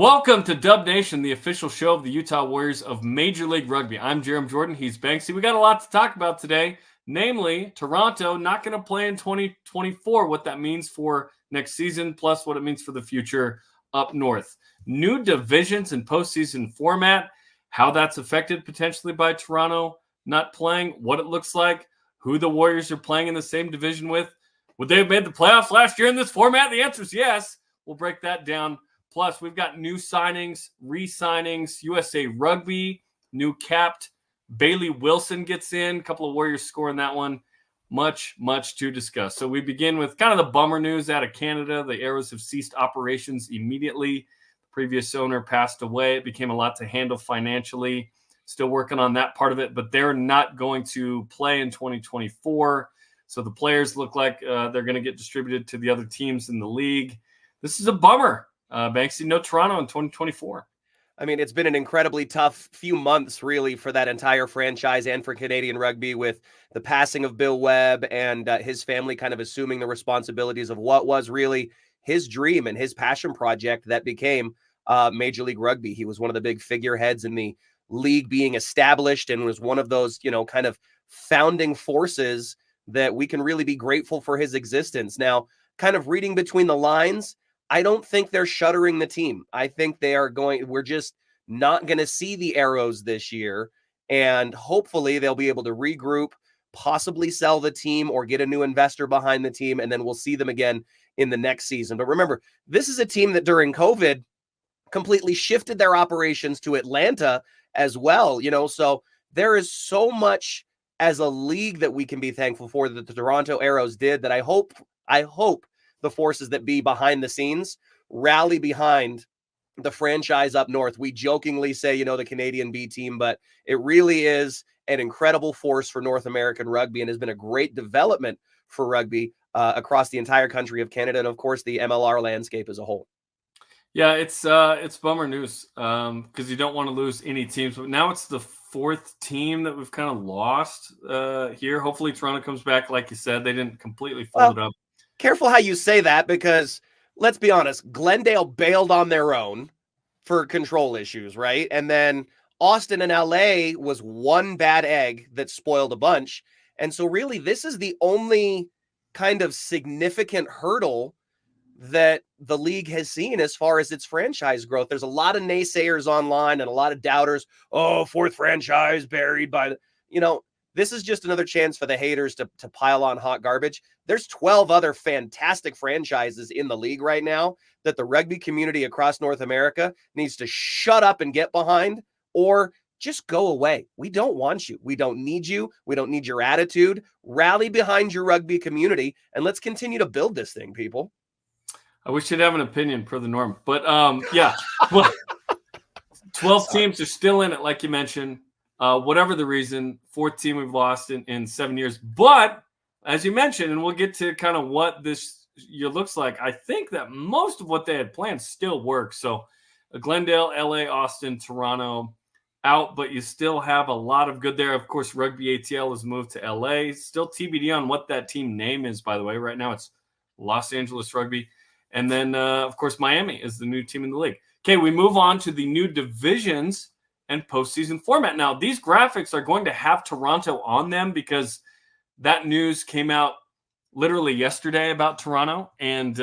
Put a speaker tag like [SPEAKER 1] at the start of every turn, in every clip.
[SPEAKER 1] Welcome to Dub Nation, the official show of the Utah Warriors of Major League Rugby. I'm Jarom Jordan. He's Banksy. We got a lot to talk about today, namely Toronto not going to play in 2024, what that means for next season, plus what it means for the future up north. New divisions and postseason format, how that's affected potentially by Toronto not playing, what it looks like, who the Warriors are playing in the same division with. Would they have made the playoffs last year in this format? The answer is yes. We'll break that down. Plus, we've got new signings, re-signings, USA Rugby, new capped. Bailey Wilson gets in. A couple of Warriors scoring that one. Much to discuss. So we begin with kind of the bummer news out of Canada. The Arrows have ceased operations immediately. The previous owner passed away. It became a lot to handle financially. Still working on that part of it, but they're not going to play in 2024. So the players look like they're going to get distributed to the other teams in the league. This is a bummer. Banksy, no Toronto in 2024.
[SPEAKER 2] I mean, it's been an incredibly tough few months, really, for that entire franchise and for Canadian rugby, with the passing of Bill Webb and his family kind of assuming the responsibilities of what was really his dream and his passion project that became Major League Rugby. He was one of the big figureheads in the league being established and was one of those, kind of founding forces that we can really be grateful for his existence. Now, kind of reading between the lines, I don't think they're shuttering the team. I think we're just not going to see the Arrows this year. And hopefully they'll be able to regroup, possibly sell the team or get a new investor behind the team. And then we'll see them again in the next season. But remember, this is a team that during COVID completely shifted their operations to Atlanta as well. So there is so much as a league that we can be thankful for that the Toronto Arrows did that I hope the forces that be behind the scenes rally behind the franchise up north. We jokingly say, the Canadian B team, but it really is an incredible force for North American rugby and has been a great development for rugby across the entire country of Canada and, of course, the MLR landscape as a whole.
[SPEAKER 1] Yeah, it's bummer news because you don't want to lose any teams. But now it's the fourth team that we've kind of lost here. Hopefully Toronto comes back. Like you said, they didn't completely fold it up.
[SPEAKER 2] Careful how you say that, because let's be honest, Glendale bailed on their own for control issues, right? And then Austin and LA was one bad egg that spoiled a bunch. And so really this is the only kind of significant hurdle that the league has seen as far as its franchise growth. There's a lot of naysayers online and a lot of doubters. Oh, fourth franchise buried by this is just another chance for the haters to pile on hot garbage. There's 12 other fantastic franchises in the league right now that the rugby community across North America needs to shut up and get behind, or just go away. We don't want you. We don't need you. We don't need your attitude. Rally behind your rugby community, and let's continue to build this thing, people.
[SPEAKER 1] I wish you'd have an opinion per the norm. But, yeah, 12 teams are still in it, like you mentioned. Whatever the reason, fourth team we've lost in 7 years. But as you mentioned, and we'll get to kind of what this year looks like, I think that most of what they had planned still works. So Glendale, LA, Austin, Toronto out, but you still have a lot of good there. Of course, Rugby ATL has moved to LA. Still TBD on what that team name is, by the way. Right now it's Los Angeles Rugby. And then, of course, Miami is the new team in the league. Okay, we move on to the new divisions and postseason format. Now, these graphics are going to have Toronto on them because that news came out literally yesterday about Toronto. And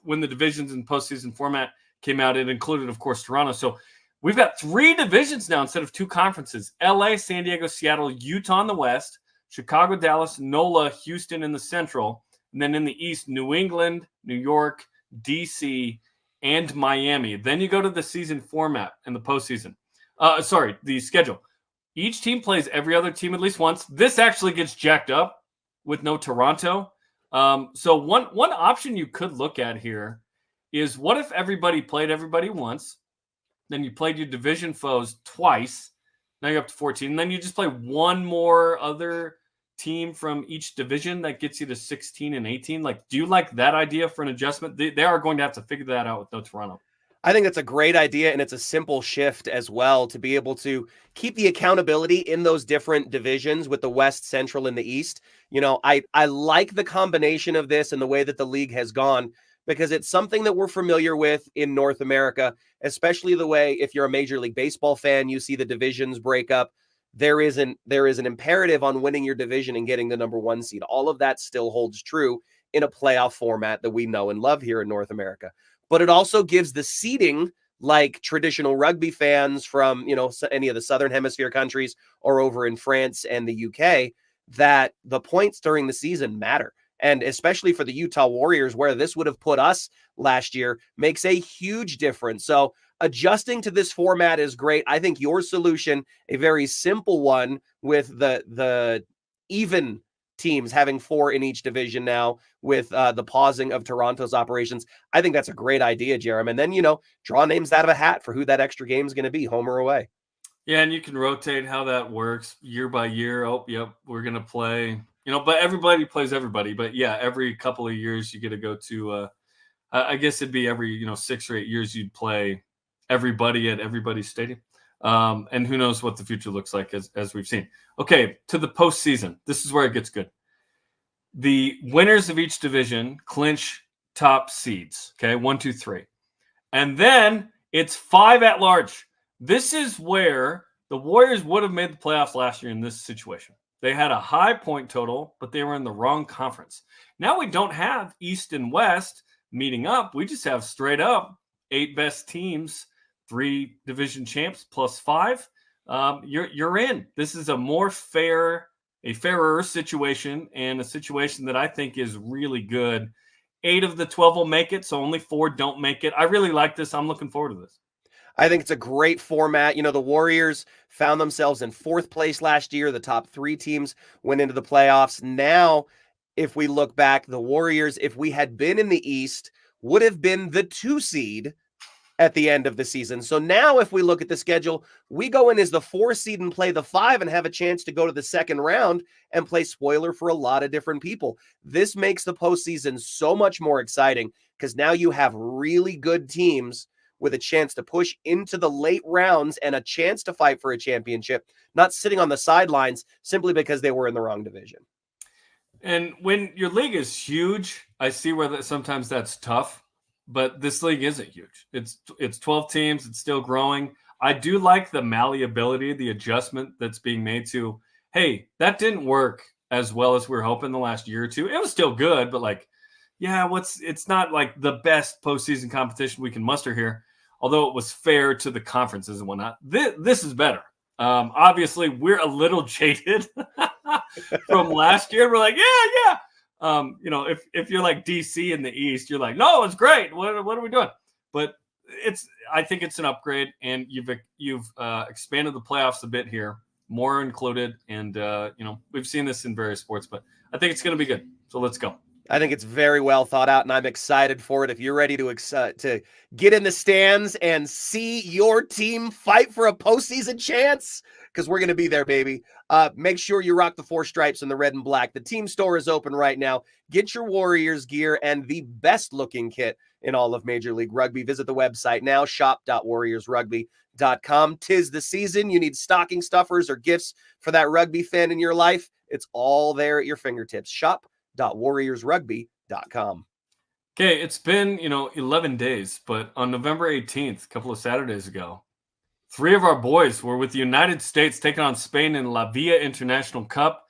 [SPEAKER 1] when the divisions and postseason format came out, it included, of course, Toronto. So we've got 3 divisions now instead of 2 conferences. LA, San Diego, Seattle, Utah in the West, Chicago, Dallas, NOLA, Houston in the Central. And then in the East, New England, New York, DC, and Miami. Then you go to the season format and the postseason. The schedule. Each team plays every other team at least once. This actually gets jacked up with no Toronto. So one option you could look at here is, what if everybody played everybody once, then you played your division foes twice, now you're up to 14, and then you just play one more other team from each division that gets you to 16 and 18. Like, do you like that idea for an adjustment? They are going to have to figure that out with no Toronto.
[SPEAKER 2] I think that's a great idea, and it's a simple shift as well to be able to keep the accountability in those different divisions with the West, Central, and the East. I like the combination of this and the way that the league has gone, because it's something that we're familiar with in North America, especially the way, if you're a Major League Baseball fan, you see the divisions break up. There is an imperative on winning your division and getting the number one seed. All of that still holds true in a playoff format that we know and love here in North America. But it also gives the seeding, like traditional rugby fans from, any of the Southern Hemisphere countries or over in France and the UK, that the points during the season matter. And especially for the Utah Warriors, where this would have put us last year, makes a huge difference. So adjusting to this format is great. I think your solution, a very simple one with the even teams having 4 in each division now with the pausing of Toronto's operations. I think that's a great idea, Jarom. And then, draw names out of a hat for who that extra game is going to be, home or away.
[SPEAKER 1] Yeah, and you can rotate how that works year by year. Oh, yep, we're going to play, but everybody plays everybody. But yeah, every couple of years you get to go to, I guess it'd be every, 6 or 8 years you'd play everybody at everybody's stadium. And who knows what the future looks like as we've seen. Okay, to the postseason. This is where it gets good. The winners of each division clinch top seeds. Okay, 1, 2, 3. And then it's 5 at large. This is where the Warriors would have made the playoffs last year in this situation. They had a high point total, but they were in the wrong conference. Now we don't have East and West meeting up. We just have straight up 8 best teams, 3 division champs plus 5. You're in. This is a fairer situation, and a situation that I think is really good. 8 of the 12 will make it, so only 4 don't make it. I really like this. I'm looking forward to this.
[SPEAKER 2] I think it's a great format. The Warriors found themselves in 4th place last year. The top 3 teams went into the playoffs. Now, if we look back, the Warriors, if we had been in the East, would have been the 2 seed at the end of the season. So now if we look at the schedule, we go in as the 4 seed and play the 5 and have a chance to go to the second round and play spoiler for a lot of different people. This makes the postseason so much more exciting because now you have really good teams with a chance to push into the late rounds and a chance to fight for a championship, not sitting on the sidelines simply because they were in the wrong division.
[SPEAKER 1] And when your league is huge, I see where sometimes that's tough, but this league isn't huge. It's 12 teams. It's still growing. I do like the malleability, the adjustment that's being made to, hey, that didn't work as well as we were hoping the last year or two. It was still good, but it's not like the best postseason competition we can muster here. Although it was fair to the conferences and whatnot, this is better. Obviously, we're a little jaded from last year. We're like, yeah. If you're like DC in the East, you're like, no, it's great. What are we doing? But I think it's an upgrade, and you've expanded the playoffs a bit here, more included, and we've seen this in various sports, but I think it's going to be good. So let's go.
[SPEAKER 2] I think it's very well thought out, and I'm excited for it. If you're ready to get in the stands and see your team fight for a postseason chance, because we're going to be there, baby, make sure you rock the 4 stripes and the red and black. The team store is open right now. Get your Warriors gear and the best-looking kit in all of Major League Rugby. Visit the website now, shop.warriorsrugby.com. 'Tis the season. You need stocking stuffers or gifts for that rugby fan in your life. It's all there at your fingertips. Shop.warriorsrugby.com.
[SPEAKER 1] Okay, it's been 11 days, but on November 18th, a couple of Saturdays ago, 3 of our boys were with the United States taking on Spain in La Villa International Cup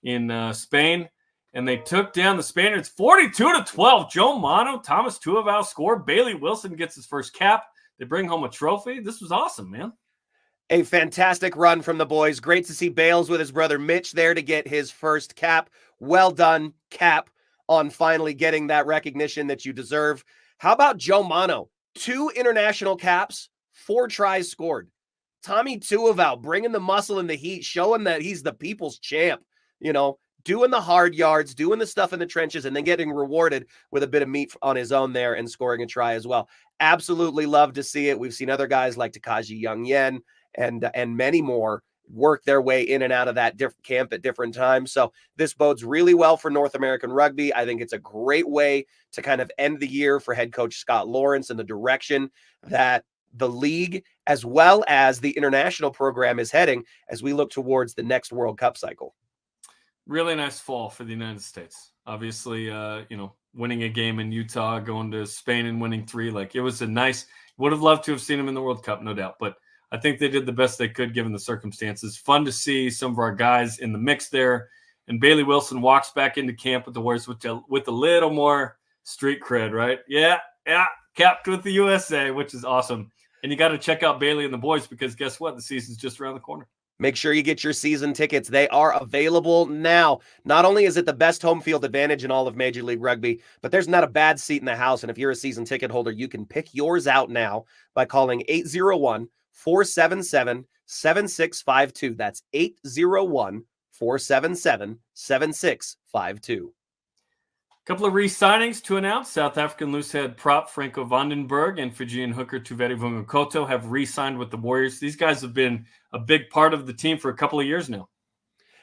[SPEAKER 1] in Spain, and they took down the Spaniards 42-12. Joe Mano, Thomas Tuaval scored. Bailey Wilson gets his first cap. They bring home a trophy. This was awesome, man.
[SPEAKER 2] A fantastic run from the boys. Great to see Bales with his brother Mitch there to get his first cap. Well done, Cap, on finally getting that recognition that you deserve. How about Joe Mano? 2 international caps, 4 tries scored. Tommy Tuaval bringing the muscle and the heat, showing that he's the people's champ, doing the hard yards, doing the stuff in the trenches, and then getting rewarded with a bit of meat on his own there and scoring a try as well. Absolutely love to see it. We've seen other guys like Takaji Young-Yen and many more work their way in and out of that camp at different times. So this bodes really well for North American rugby. I think it's a great way to kind of end the year for head coach Scott Lawrence and the direction that the league as well as the international program is heading as we look towards the next World Cup cycle.
[SPEAKER 1] Really nice fall for the United States. Obviously, winning a game in Utah, going to Spain and winning 3. Like, it was a nice, would have loved to have seen him in the World Cup, no doubt. But I think they did the best they could given the circumstances. Fun to see some of our guys in the mix there. And Bailey Wilson walks back into camp with the Warriors with a little more street cred, right? Yeah, capped with the USA, which is awesome. And you got to check out Bailey and the boys because guess what? The season's just around the corner.
[SPEAKER 2] Make sure you get your season tickets. They are available now. Not only is it the best home field advantage in all of Major League Rugby, but there's not a bad seat in the house. And if you're a season ticket holder, you can pick yours out now by calling 801-477-7652. That's 801-477-7652.
[SPEAKER 1] Couple of re-signings to announce. South African loosehead prop Franco Vandenberg and Fijian hooker Tuveti Vungakoto have re-signed with the Warriors. These guys have been a big part of the team for a couple of years now.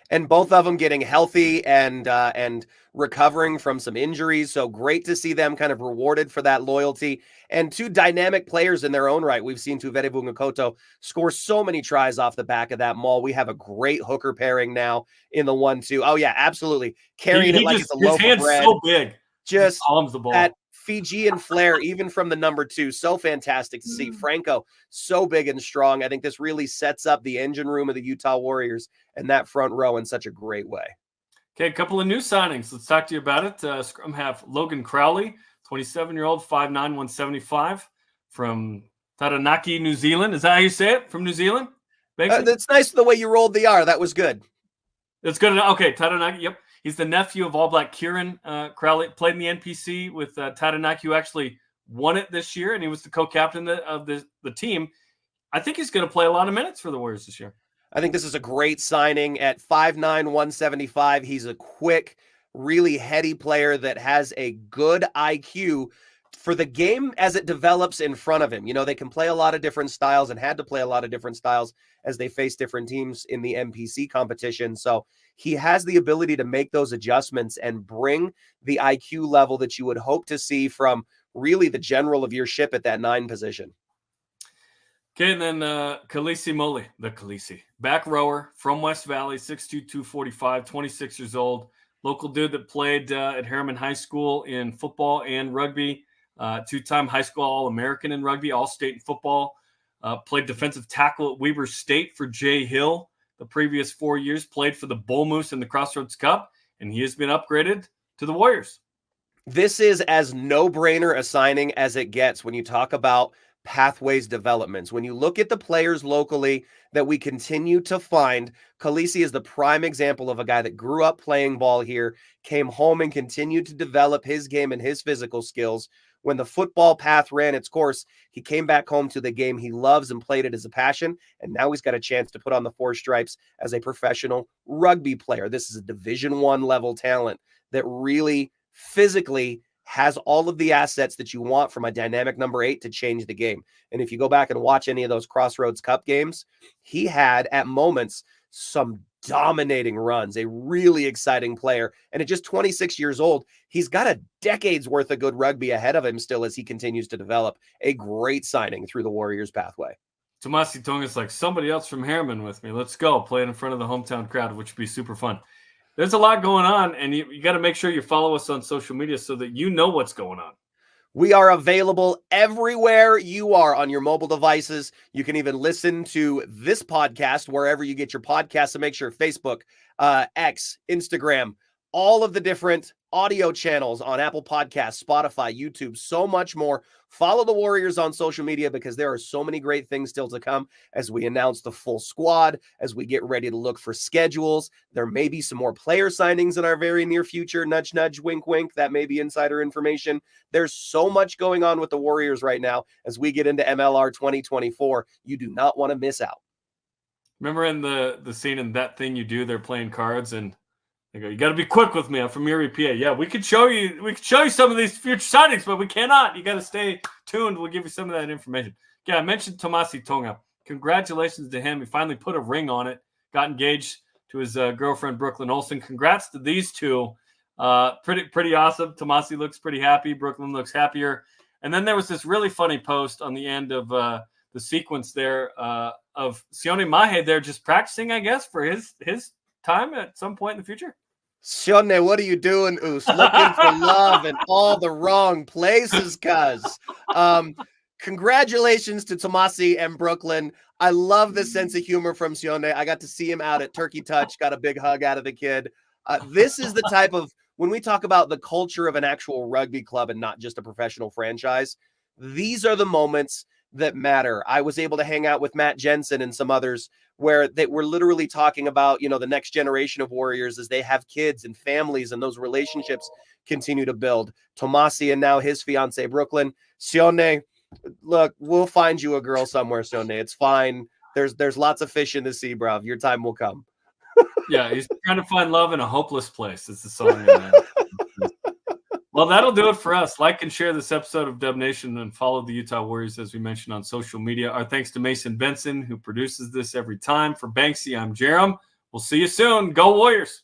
[SPEAKER 2] And both of them getting healthy and recovering from some injuries. So great to see them kind of rewarded for that loyalty. And 2 dynamic players in their own right. We've seen Tuveti Vungakoto score so many tries off the back of that maul. We have a great hooker pairing now in the 1-2. Oh, yeah, absolutely. Carrying it like it's a loaf of bread.
[SPEAKER 1] His hand's so big.
[SPEAKER 2] Just
[SPEAKER 1] palms the ball.
[SPEAKER 2] That Fijian flair, even from the number 2. So fantastic to see. Franco, so big and strong. I think this really sets up the engine room of the Utah Warriors and that front row in such a great way.
[SPEAKER 1] Okay, a couple of new signings. Let's talk to you about it. Scrum half Logan Crowley, 27-year-old, 5'9", 175, from Taranaki, New Zealand. Is that how you say it? From New Zealand?
[SPEAKER 2] That's nice the way you rolled the R. That was good.
[SPEAKER 1] That's good. Okay, Taranaki, yep. He's the nephew of All Black Kieran Crowley. Played in the NPC with Taranaki, who actually won it this year, and he was the co-captain of the team. I think he's going to play a lot of minutes for the Warriors this year.
[SPEAKER 2] I think this is a great signing at 5'9", 175. He's a quick, really heady player that has a good IQ for the game as it develops in front of him. You know, they can play a lot of different styles and had to play a lot of different styles as they face different teams in the NPC competition. So he has the ability to make those adjustments and bring the IQ level that you would hope to see from really the general of your ship at that 9 position.
[SPEAKER 1] Okay, and then Khaleesi Moli, the Khaleesi. Back rower from West Valley, 6'2", 245, 26 years old. Local dude that played at Harriman High School in football and rugby. 2-time high school All-American in rugby, All-State in football. Played defensive tackle at Weber State for Jay Hill the previous 4 years. Played for the Bull Moose in the Crossroads Cup, and he has been upgraded to the Warriors.
[SPEAKER 2] This is as no-brainer a signing as it gets when you talk about pathways developments. When you look at the players locally that we continue to find, Khaleesi is the prime example of a guy that grew up playing ball here, came home and continued to develop his game and his physical skills. When the football path ran its course, he came back home to the game he loves and played it as a passion, and now he's got a chance to put on the 4 stripes as a professional rugby player. This is a Division I level talent that really physically has all of the assets that you want from a dynamic number 8 to change the game. And if you go back and watch any of those Crossroads Cup games, he had at moments some dominating runs, a really exciting player. And at just 26 years old, he's got a decade's worth of good rugby ahead of him still as he continues to develop. A great signing through the Warriors pathway.
[SPEAKER 1] Tomasi Tonga's like, somebody else from Harriman with me. Let's go play it in front of the hometown crowd, which would be super fun. There's a lot going on, and you got to make sure you follow us on social media so that you know what's going on.
[SPEAKER 2] We are available everywhere you are on your mobile devices. You can even listen to this podcast wherever you get your podcasts. So make sure Facebook, X, Instagram, all of the different audio channels on Apple Podcasts, Spotify, YouTube, so much more. Follow the Warriors on social media because there are so many great things still to come as we announce the full squad, as we get ready to look for schedules. There may be some more player signings in our very near future. Nudge, nudge, wink, wink. That may be insider information. There's so much going on with the Warriors right now as we get into MLR 2024. You do not want to miss out.
[SPEAKER 1] Remember in the scene in That Thing You Do, they're playing cards and they go, you got to be quick with me. I'm from Erie, PA. Yeah, we could show you some of these future signings, but we cannot. You got to stay tuned. We'll give you some of that information. Yeah, I mentioned Tomasi Tonga. Congratulations to him. He finally put a ring on it, got engaged to his girlfriend, Brooklyn Olsen. Congrats to these two. Pretty awesome. Tomasi looks pretty happy. Brooklyn looks happier. And then there was this really funny post on the end of the sequence there of Sione Mahe there just practicing, I guess, for his time at some point in the future.
[SPEAKER 2] Sione, what are you doing, Oos? Looking for love in all the wrong places, cuz. Congratulations to Tomasi and Brooklyn. I love the sense of humor from Sione. I got to see him out at Turkey Touch, got a big hug out of the kid. This is the type of, when we talk about the culture of an actual rugby club and not just a professional franchise, these are the moments that matter. I was able to hang out with Matt Jensen and some others where they were literally talking about, the next generation of Warriors as they have kids and families and those relationships continue to build. Tomasi and now his fiance, Brooklyn. Sione, look, we'll find you a girl somewhere, Sione. It's fine. There's lots of fish in the sea, bruv. Your time will come.
[SPEAKER 1] Yeah, he's trying to find love in a hopeless place. It's the song. Well, that'll do it for us. Like and share this episode of Dub Nation and follow the Utah Warriors, as we mentioned, on social media. Our thanks to Mason Benson, who produces this every time. For Banksy, I'm Jarom. We'll see you soon. Go Warriors.